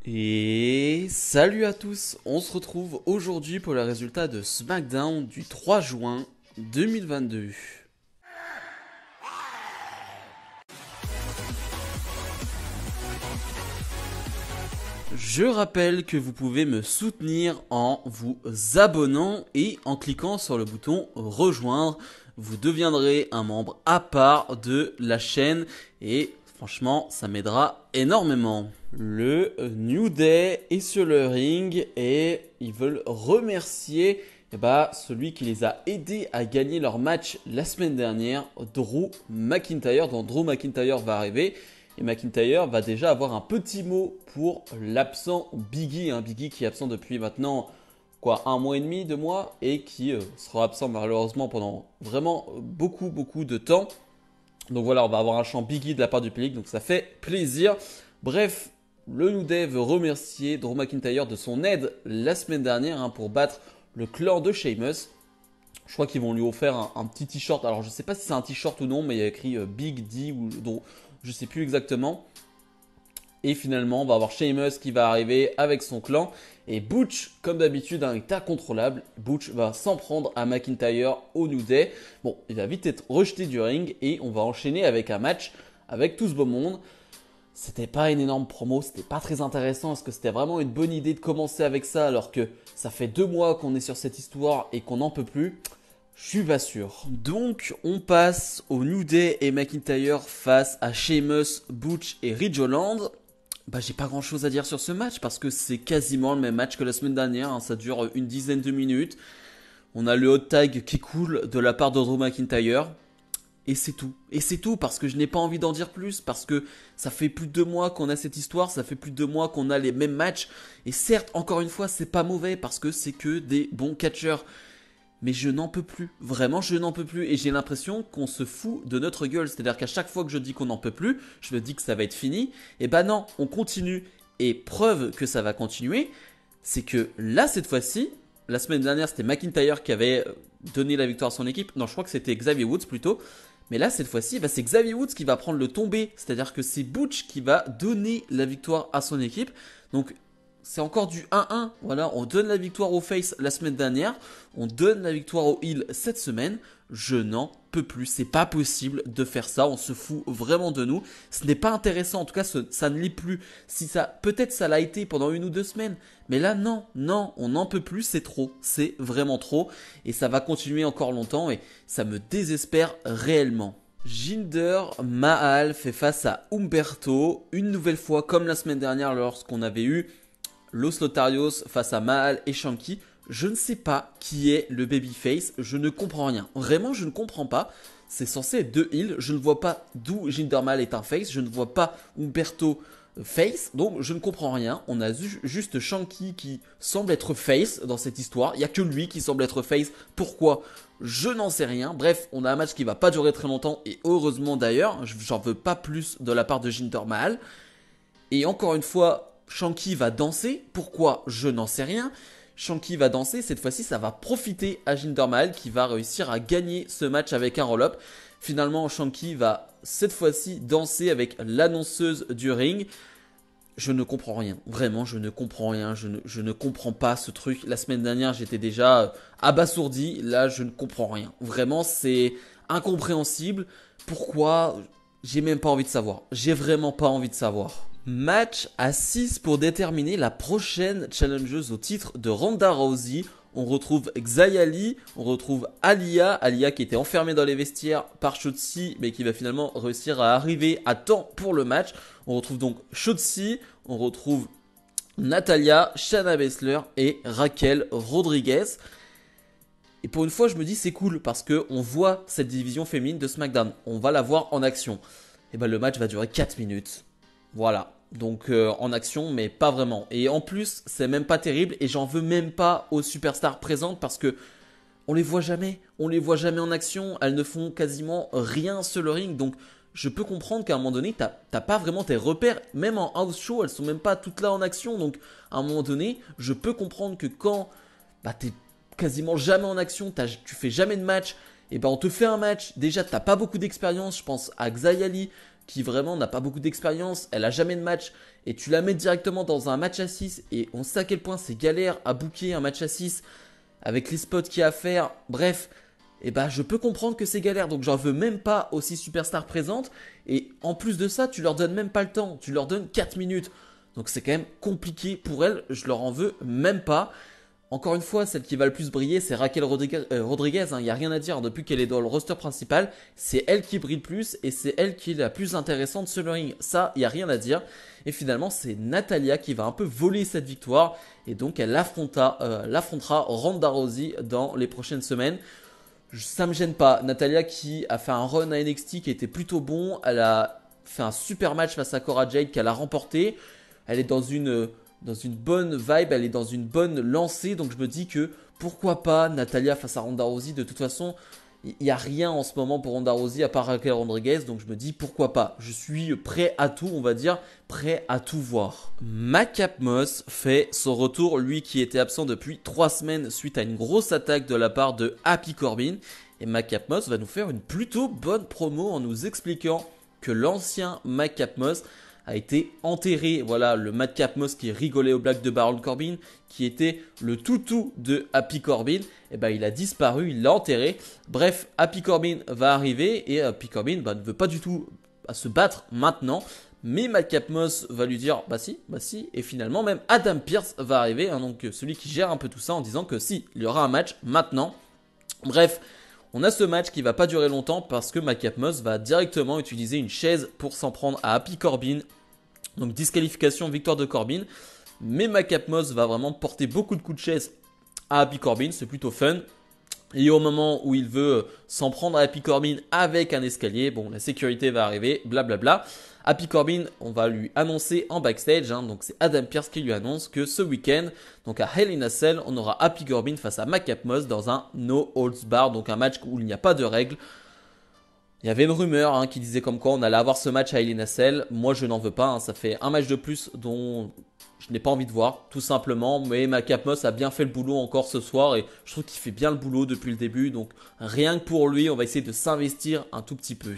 Et salut à tous, on se retrouve aujourd'hui pour le résultat de SmackDown du 3 juin 2022. Je rappelle que vous pouvez me soutenir en vous abonnant et en cliquant sur le bouton rejoindre. Vous deviendrez un membre à part de la chaîne et franchement ça m'aidera énormément. Le New Day est sur le ring et ils veulent remercier celui qui les a aidés à gagner leur match la semaine dernière, Drew McIntyre. Donc Drew McIntyre va arriver. Et McIntyre va déjà avoir un petit mot pour l'absent Biggie. Biggie qui est absent depuis maintenant un mois et demi, 2 mois. Et qui sera absent malheureusement pendant vraiment beaucoup de temps. Donc voilà, on va avoir un chant Biggie de la part du public. Donc ça fait plaisir. Bref, le New Day veut remercier Drew McIntyre de son aide la semaine dernière pour battre le clan de Sheamus. Je crois qu'ils vont lui offrir un petit t-shirt. Alors je ne sais pas si c'est un t-shirt ou non, mais il y a écrit Big D ou je ne sais plus exactement. Et finalement, on va avoir Sheamus qui va arriver avec son clan. Et Butch, comme d'habitude, est incontrôlable. Butch va s'en prendre à McIntyre au New Day. Bon, il va vite être rejeté du ring et on va enchaîner avec un match avec tout ce beau monde. C'était pas une énorme promo, c'était pas très intéressant. Est-ce que c'était vraiment une bonne idée de commencer avec ça alors que ça fait 2 mois qu'on est sur cette histoire et qu'on n'en peut plus? Je suis pas sûr. Donc on passe au New Day et McIntyre face à Sheamus, Butch et Ridge Holland. J'ai pas grand chose à dire sur ce match parce que c'est quasiment le même match que la semaine dernière. Ça dure une dizaine de minutes. On a le hot tag qui coule de la part de Drew McIntyre. Et c'est tout. Et c'est tout parce que je n'ai pas envie d'en dire plus. Parce que ça fait plus de 2 mois qu'on a cette histoire. Ça fait plus de 2 mois qu'on a les mêmes matchs. Et certes, encore une fois, c'est pas mauvais parce que c'est que des bons catcheurs. Mais je n'en peux plus. Vraiment, je n'en peux plus. Et j'ai l'impression qu'on se fout de notre gueule. C'est-à-dire qu'à chaque fois que je dis qu'on n'en peut plus, je me dis que ça va être fini. Et non, on continue. Et preuve que ça va continuer, c'est que là, cette fois-ci, la semaine dernière, c'était McIntyre qui avait donné la victoire à son équipe. Non, je crois que c'était Xavier Woods plutôt. Mais là, cette fois-ci, c'est Xavier Woods qui va prendre le tombé. C'est-à-dire que c'est Butch qui va donner la victoire à son équipe. Donc, c'est encore du 1-1. Voilà, on donne la victoire au face la semaine dernière. On donne la victoire au heel cette semaine. Je n'en peux plus. C'est pas possible de faire ça. On se fout vraiment de nous. Ce n'est pas intéressant. En tout cas, ça ne l'est plus. Si ça, peut-être ça l'a été pendant 1 ou 2 semaines. Mais là, non, on n'en peut plus. C'est trop. C'est vraiment trop. Et ça va continuer encore longtemps. Et ça me désespère réellement. Jinder Mahal fait face à Humberto. Une nouvelle fois, comme la semaine dernière, lorsqu'on avait eu Los Lotarios face à Mahal et Shanky. Je ne sais pas qui est le babyface, je ne comprends rien. Vraiment, je ne comprends pas. C'est censé être 2 heals, je ne vois pas d'où Jinder Mahal est un face, je ne vois pas Humberto face, donc je ne comprends rien. On a juste Shanky qui semble être face dans cette histoire. Il n'y a que lui qui semble être face. Pourquoi? Je n'en sais rien. Bref, on a un match qui va pas durer très longtemps et heureusement d'ailleurs, j'en veux pas plus de la part de Jinder Mahal. Et encore une fois, Shanky va danser. Pourquoi? Je n'en sais rien. Shanky va danser. Cette fois-ci, ça va profiter à Jinder Mahal qui va réussir à gagner ce match avec un roll-up. Finalement, Shanky va cette fois-ci danser avec l'annonceuse du ring. Je ne comprends rien. Vraiment, je ne comprends rien. Je ne comprends pas ce truc. La semaine dernière, j'étais déjà abasourdi. Là, je ne comprends rien. Vraiment, c'est incompréhensible. Pourquoi? J'ai même pas envie de savoir. J'ai vraiment pas envie de savoir. Match à 6 pour déterminer la prochaine challengeuse au titre de Ronda Rousey. On retrouve Xia Li, on retrouve Aliyah qui était enfermée dans les vestiaires par Shotzi mais qui va finalement réussir à arriver à temps pour le match. On retrouve donc Shotzi, on retrouve Natalya, Shayna Baszler et Raquel Rodriguez. Et pour une fois, je me dis c'est cool parce qu'on voit cette division féminine de SmackDown. On va la voir en action. Et le match va durer 4 minutes. Voilà. Donc en action, mais pas vraiment. Et en plus, c'est même pas terrible. Et j'en veux même pas aux superstars présentes parce que on les voit jamais. On les voit jamais en action. Elles ne font quasiment rien sur le ring. Donc je peux comprendre qu'à un moment donné, t'as pas vraiment tes repères. Même en house show, elles sont même pas toutes là en action. Donc à un moment donné, je peux comprendre que quand t'es quasiment jamais en action, tu fais jamais de match. Et on te fait un match. Déjà, t'as pas beaucoup d'expérience. Je pense à Xia Li, qui vraiment n'a pas beaucoup d'expérience, elle a jamais de match, et tu la mets directement dans un match à 6, et on sait à quel point c'est galère à booker un match à 6, avec les spots qu'il y a à faire, bref, et bah je peux comprendre que c'est galère, donc j'en veux même pas aux 6 superstars présentes, et en plus de ça, tu leur donnes même pas le temps, tu leur donnes 4 minutes, donc c'est quand même compliqué pour elles, je leur en veux même pas. Encore une fois, celle qui va le plus briller, c'est Raquel Rodriguez. Il n'y a rien à dire. Depuis qu'elle est dans le roster principal, c'est elle qui brille le plus et c'est elle qui est la plus intéressante sur le ring. Ça, il n'y a rien à dire. Et finalement, c'est Natalya qui va un peu voler cette victoire. Et donc, elle l'affrontera Ronda Rousey dans les prochaines semaines. Ça me gêne pas. Natalya qui a fait un run à NXT qui était plutôt bon. Elle a fait un super match face à Cora Jade qu'elle a remporté. Elle est dans une bonne vibe, elle est dans une bonne lancée. Donc je me dis que pourquoi pas Natalya face à Ronda Rousey. De toute façon, il n'y a rien en ce moment pour Ronda Rousey à part Raquel Rodriguez. Donc je me dis pourquoi pas. Je suis prêt à tout, on va dire, prêt à tout voir. Macap Moss fait son retour, lui qui était absent depuis 3 semaines suite à une grosse attaque de la part de Happy Corbin. Et Macap Moss va nous faire une plutôt bonne promo en nous expliquant que l'ancien Macap Moss a été enterré. Voilà, le Madcap Moss qui rigolait aux blagues de Baron Corbin, qui était le toutou de Happy Corbin, et ben il a disparu, il l'a enterré. Bref, Happy Corbin va arriver et Happy Corbin ne veut pas du tout se battre maintenant. Mais Madcap Moss va lui dire bah si, et finalement même Adam Pearce va arriver, donc celui qui gère un peu tout ça en disant que si, il y aura un match maintenant. Bref, on a ce match qui va pas durer longtemps parce que Madcap Moss va directement utiliser une chaise pour s'en prendre à Happy Corbin. Donc disqualification, victoire de Corbin. Mais Madcap Moss va vraiment porter beaucoup de coups de chaise à Happy Corbin, c'est plutôt fun. Et au moment où il veut s'en prendre à Happy Corbin avec un escalier, bon la sécurité va arriver, blablabla. Happy Corbin, on va lui annoncer en backstage, donc c'est Adam Pearce qui lui annonce que ce week-end, donc à Hell in a Cell, on aura Happy Corbin face à Madcap Moss dans un No Holds Barred, donc un match où il n'y a pas de règles. Il y avait une rumeur qui disait comme quoi on allait avoir ce match à Hell in a Cell. Moi je n'en veux pas, ça fait un match de plus dont je n'ai pas envie de voir, tout simplement. Mais Madcap Moss a bien fait le boulot encore ce soir et je trouve qu'il fait bien le boulot depuis le début. Donc rien que pour lui, on va essayer de s'investir un tout petit peu.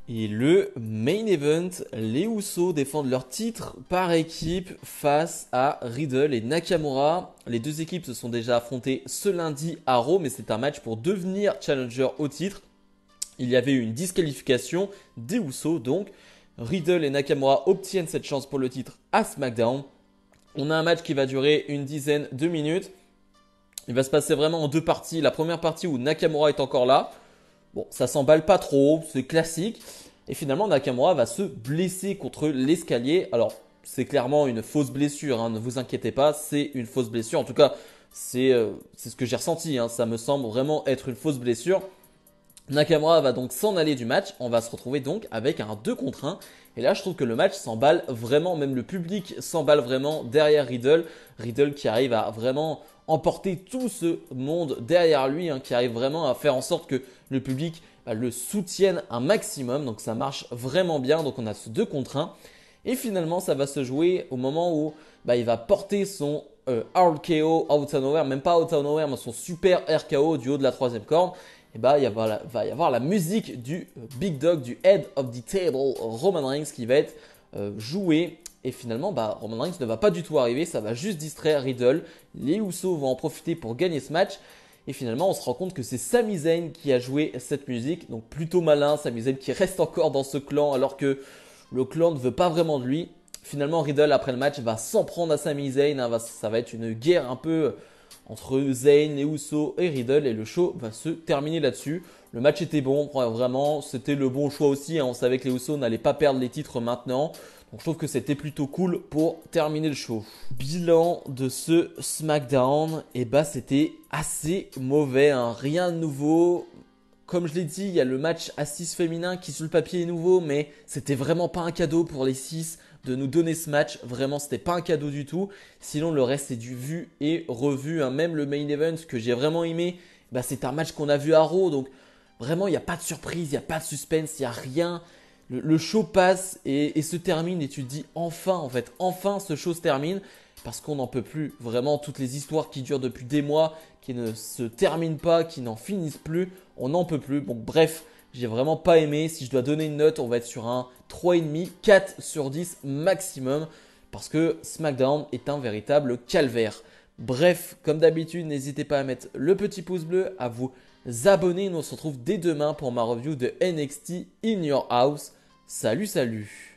Et le main event, les Usos défendent leur titre par équipe face à Riddle et Nakamura. Les deux équipes se sont déjà affrontées ce lundi à Raw, mais c'est un match pour devenir challenger au titre. Il y avait eu une disqualification des Usos, donc Riddle et Nakamura obtiennent cette chance pour le titre à SmackDown. On a un match qui va durer une dizaine de minutes. Il va se passer vraiment en deux parties. La première partie où Nakamura est encore là. Bon, ça s'emballe pas trop, c'est classique. Et finalement, Nakamura va se blesser contre l'escalier. Alors, c'est clairement une fausse blessure, ne vous inquiétez pas, c'est une fausse blessure. En tout cas, c'est ce que j'ai ressenti, ça me semble vraiment être une fausse blessure. Nakamura va donc s'en aller du match, on va se retrouver donc avec un 2 contre 1. Et là je trouve que le match s'emballe vraiment, même le public s'emballe vraiment derrière Riddle. Riddle qui arrive à vraiment emporter tout ce monde derrière lui, qui arrive vraiment à faire en sorte que le public le soutienne un maximum. Donc ça marche vraiment bien, donc on a ce 2 contre 1. Et finalement ça va se jouer au moment où il va porter son RKO out of nowhere, même pas out of nowhere, mais son super RKO du haut de la 3e corde. Et va y avoir la musique du Big Dog, du Head of the Table, Roman Reigns qui va être joué. Et finalement, Roman Reigns ne va pas du tout arriver, ça va juste distraire Riddle. Les Usos vont en profiter pour gagner ce match. Et finalement, on se rend compte que c'est Sami Zayn qui a joué cette musique. Donc plutôt malin, Sami Zayn qui reste encore dans ce clan alors que le clan ne veut pas vraiment de lui. Finalement, Riddle, après le match, va s'en prendre à Sami Zayn. Ça va être une guerre un peu entre Zayn, les Usos et Riddle, et le show va se terminer là-dessus. Le match était bon, vraiment, c'était le bon choix aussi. On savait que les Usos n'allaient pas perdre les titres maintenant. Donc je trouve que c'était plutôt cool pour terminer le show. Bilan de ce SmackDown, c'était assez mauvais, rien de nouveau. Comme je l'ai dit, il y a le match à 6 féminin qui sur le papier est nouveau, mais c'était vraiment pas un cadeau pour les 6 de nous donner ce match. Vraiment, c'était pas un cadeau du tout. Sinon, le reste, c'est du vu et revu. Même le main event que j'ai vraiment aimé, c'est un match qu'on a vu à Raw. Donc, vraiment, il n'y a pas de surprise, il n'y a pas de suspense, il n'y a rien. Le show passe et se termine et tu te dis enfin ce show se termine. Parce qu'on n'en peut plus. Vraiment, toutes les histoires qui durent depuis des mois, qui ne se terminent pas, qui n'en finissent plus, on n'en peut plus. Bon, bref, J'ai vraiment pas aimé. Si je dois donner une note, on va être sur un 3,5, 4 sur 10 maximum. Parce que SmackDown est un véritable calvaire. Bref, comme d'habitude, n'hésitez pas à mettre le petit pouce bleu, à vous abonner. Nous on se retrouve dès demain pour ma review de NXT In Your House. Salut, salut!